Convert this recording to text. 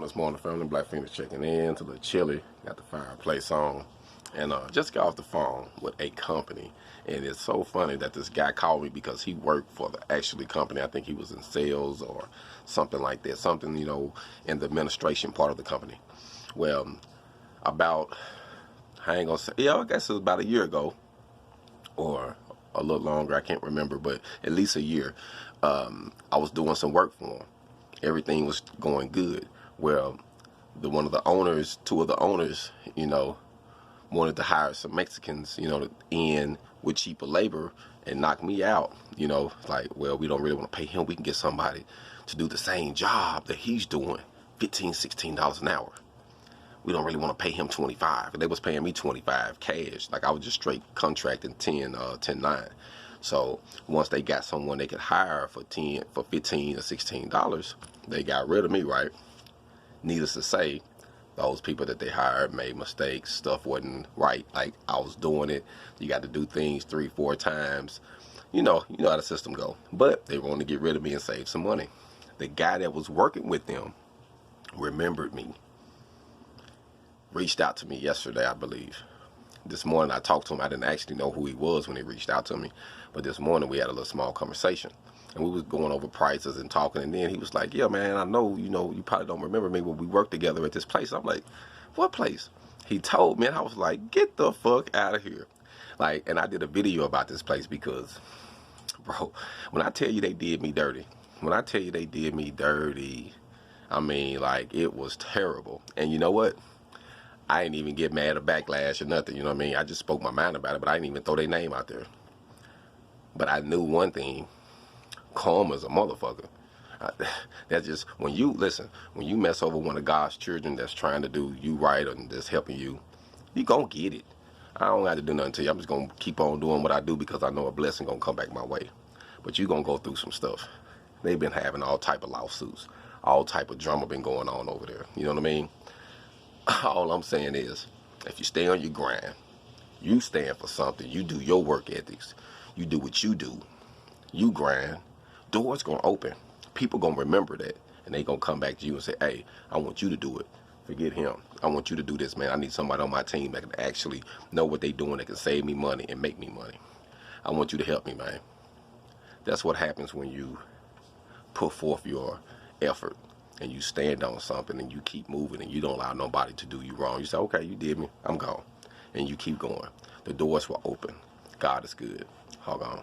this morning, family. Black Phoenix checking in. It's a little chilly. Got the fireplace on. And just got off the phone with a company. And it's so funny that this guy called me because he worked for the actually company. I think he was in sales or something like that. Something, you know, in the administration part of the company. Well, about, I ain't gonna say, yeah, I guess it was about a year ago. Or a little longer, I can't remember, but at least a year. I was doing some work for him. Everything was going good. Well, one of the owners, two of the owners, you know, wanted to hire some Mexicans, you know, in with cheaper labor and knock me out. You know, like, well, we don't really want to pay him. We can get somebody to do the same job that he's doing, $15, $16 an hour. We don't really want to pay him 25. And they was paying me 25 cash. Like, I was just straight contracting 10.9. So once they got someone they could hire for $15 or $16, they got rid of me, right? Needless to say, those people that they hired made mistakes. Stuff wasn't right. Like, I was doing it. You got to do things 3-4 times. You know how the system go. But they wanted to get rid of me and save some money. The guy that was working with them remembered me. Reached out to me yesterday, I believe. This morning I talked to him. I didn't actually know who he was when he reached out to me. But this morning we had a little small conversation. And we was going over prices and talking. And then he was like, yeah, man, I know, you probably don't remember me, but we worked together at this place. I'm like, what place? He told me, and I was like, get the fuck out of here. Like, and I did a video about this place because, bro, when I tell you they did me dirty, I mean, like, it was terrible. And you know what? I didn't even get mad or backlash or nothing, you know what I mean? I just spoke my mind about it, but I didn't even throw their name out there. But I knew one thing, karma's a motherfucker. That's just, when you mess over one of God's children that's trying to do you right and that's helping you, you gonna get it. I don't have to do nothing to you. I'm just gonna keep on doing what I do because I know a blessing gonna come back my way. But you gonna go through some stuff. They've been having all type of lawsuits, all type of drama been going on over there. You know what I mean? All I'm saying is, if you stay on your grind, you stand for something, you do your work ethics, you do what you do, you grind, doors gonna open. People gonna remember that, and they gonna come back to you and say, hey, I want you to do it. Forget him. I want you to do this, man. I need somebody on my team that can actually know what they doing, that can save me money and make me money. I want you to help me, man. That's what happens when you put forth your effort. And you stand on something and you keep moving and you don't allow nobody to do you wrong. You say, okay, you did me, I'm gone. And you keep going. The doors will open. God is good. Hold on.